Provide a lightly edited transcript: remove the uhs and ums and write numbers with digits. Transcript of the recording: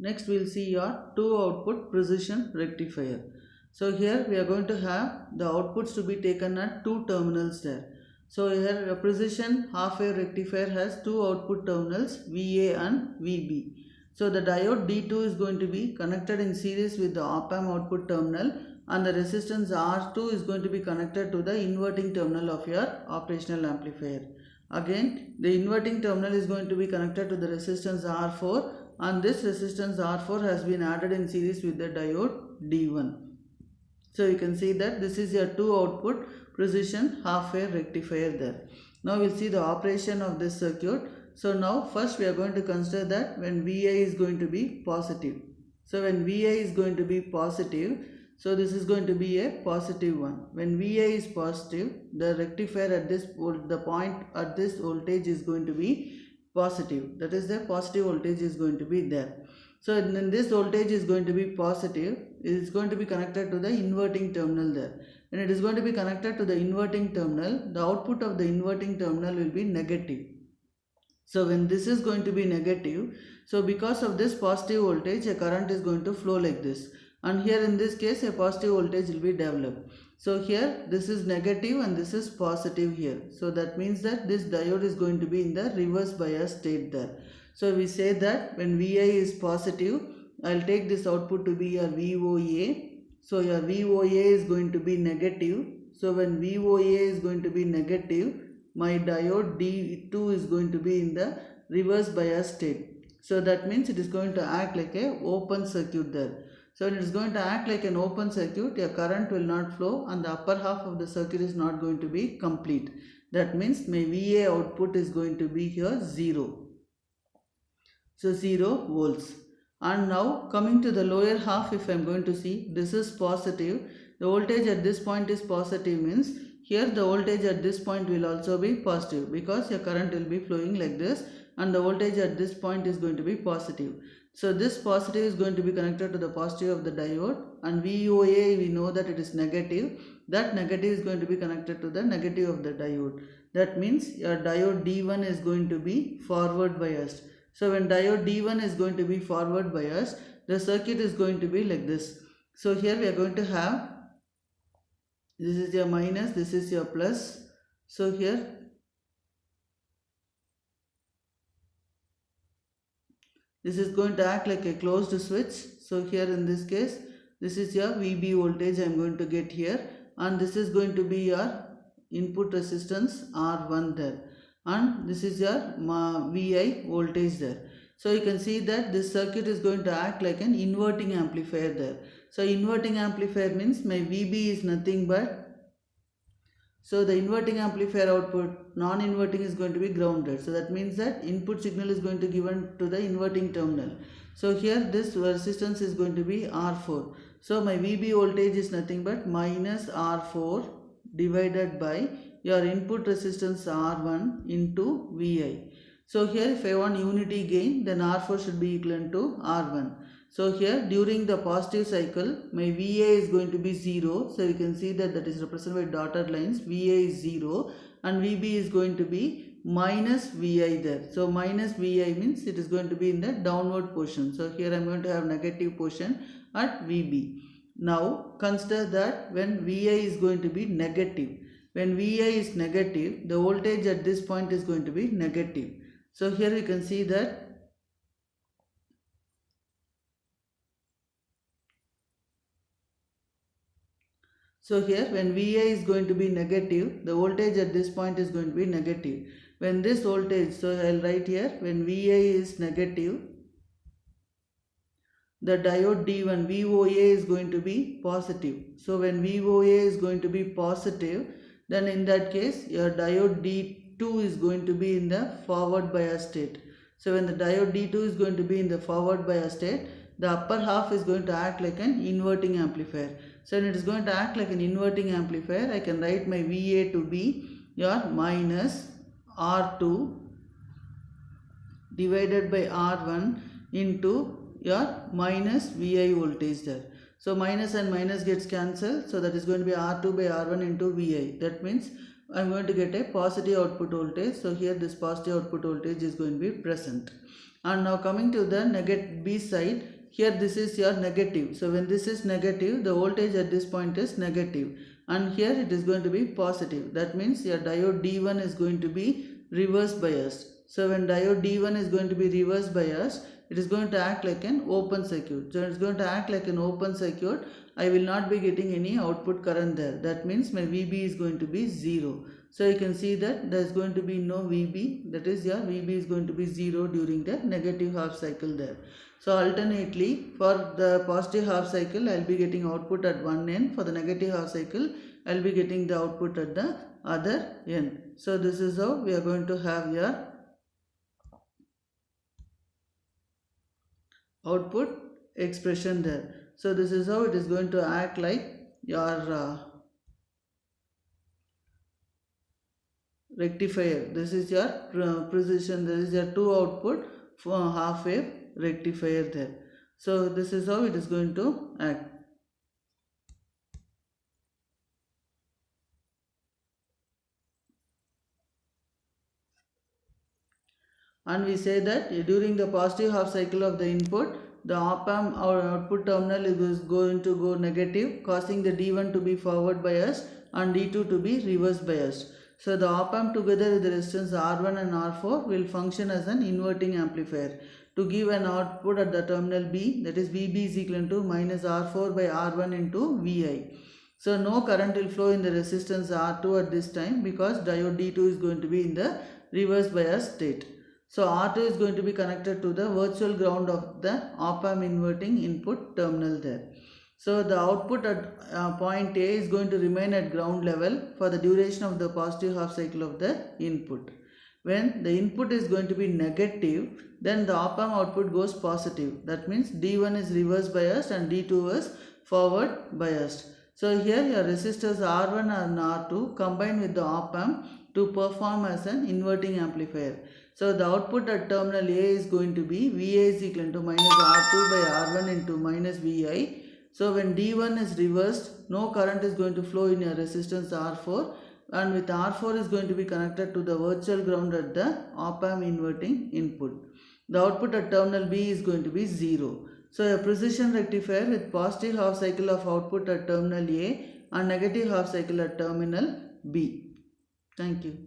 Next we will see your 2 output precision rectifier. So here we are going to have the outputs to be taken at 2 terminals there. So here a precision half wave rectifier has 2 output terminals VA and VB. So the diode D2 is going to be connected in series with the op-amp output terminal, and the resistance R2 is going to be connected to the inverting terminal of your operational amplifier. Again, the inverting terminal is going to be connected to the resistance R4, and this resistance R4 has been added in series with the diode D1. So you can see that this is your 2 output precision half wave rectifier there. Now we'll see the operation of this circuit. So now first we are going to consider that when VI is going to be positive. So when VI is going to be positive, so this is going to be a positive one. When VI is positive, the rectifier at the point at this voltage is going to be positive. That is, the positive voltage is going to be there. So then this voltage is going to be positive. It is going to be connected to the inverting terminal there. When it is going to be connected to the inverting terminal, the output of the inverting terminal will be negative. So when this is going to be negative, so because of this positive voltage, a current is going to flow like this. And here in this case, a positive voltage will be developed. So here this is negative and this is positive here. So that means that this diode is going to be in the reverse bias state there. So we say that when VI is positive, I will take this output to be your VOA. So your VOA is going to be negative. So when VOA is going to be negative, my diode D2 is going to be in the reverse bias state. So that means it is going to act like a open circuit there. So when it is going to act like an open circuit, your current will not flow and the upper half of the circuit is not going to be complete. That means my VA output is going to be here 0. So 0 volts. And now coming to the lower half, if I am going to see, this is positive. The voltage at this point is positive, means here the voltage at this point will also be positive because your current will be flowing like this, and the voltage at this point is going to be positive. So this positive is going to be connected to the positive of the diode, and VOA we know that it is negative. That negative is going to be connected to the negative of the diode. That means your diode D1 is going to be forward biased. So when diode D1 is going to be forward biased, the circuit is going to be like this. So here we are going to have, this is your minus, this is your plus. So here this is going to act like a closed switch. So here in this case, this is your VB voltage I am going to get here, and this is going to be your input resistance R1 there, and this is your VI voltage there. So you can see that this circuit is going to act like an inverting amplifier there. So inverting amplifier means my VB is nothing but, so the inverting amplifier output, non-inverting is going to be grounded. So that means that input signal is going to be given to the inverting terminal. So here this resistance is going to be R4. So my VB voltage is nothing but minus R4 divided by your input resistance R1 into VI. So here if I want unity gain, then R4 should be equivalent to R1. So here during the positive cycle, my VA is going to be 0. So you can see that is represented by dotted lines. VA is 0 and VB is going to be minus VI there. So minus VI means it is going to be in the downward portion. So here I am going to have negative portion at VB. Now consider that when VI is going to be negative. When VI is negative, the voltage at this point is going to be negative. So here we can see that so here when VI is going to be negative, the voltage at this point is going to be negative. When this voltage, so I will write here, when VI is negative, the diode D1, VOA is going to be positive. So when VOA is going to be positive, then in that case your diode D2 is going to be in the forward bias state. So when the diode D2 is going to be in the forward bias state, the upper half is going to act like an inverting amplifier. So when it is going to act like an inverting amplifier, I can write my VA to be your minus R2 divided by R1 into your minus VI voltage there. So minus and minus gets cancelled. So that is going to be R2 by R1 into VI. That means I am going to get a positive output voltage. So here this positive output voltage is going to be present. And now coming to the B side, here this is your negative. So when this is negative, the voltage at this point is negative, and here it is going to be positive. That means your diode D1 is going to be reverse biased. So when diode D1 is going to be reverse biased, it is going to act like an open circuit. So it is going to act like an open circuit. I will not be getting any output current there. That means my VB is going to be 0. So you can see that there is going to be no VB, that is your VB is going to be 0 during the negative half cycle there. So alternately, for the positive half cycle I will be getting output at one end, for the negative half cycle I will be getting the output at the other end. So this is how we are going to have your output expression there. So this is how it is going to act like your rectifier. This is your precision, this is your 2 output for half wave rectifier there. So this is how it is going to act. And we say that during the positive half cycle of the input, the op-amp or output terminal is going to go negative, causing the D1 to be forward biased and D2 to be reverse biased. So the op-amp together with the resistance R1 and R4 will function as an inverting amplifier to give an output at the terminal B, that is VB is equal to minus R4 by R1 into VI. So no current will flow in the resistance R2 at this time because diode D2 is going to be in the reverse bias state. So R2 is going to be connected to the virtual ground of the op-amp inverting input terminal there. So the output at point A is going to remain at ground level for the duration of the positive half cycle of the input. When the input is going to be negative, then the op-amp output goes positive. That means D1 is reverse biased and D2 is forward biased. So here your resistors R1 and R2 combine with the op-amp to perform as an inverting amplifier. So the output at terminal A is going to be VA is equal to minus R2 by R1 into minus VI. So when D1 is reversed, no current is going to flow in your resistance R4, and with R4 is going to be connected to the virtual ground at the op-amp inverting input. The output at terminal B is going to be 0. So a precision rectifier with positive half cycle of output at terminal A and negative half cycle at terminal B. Thank you.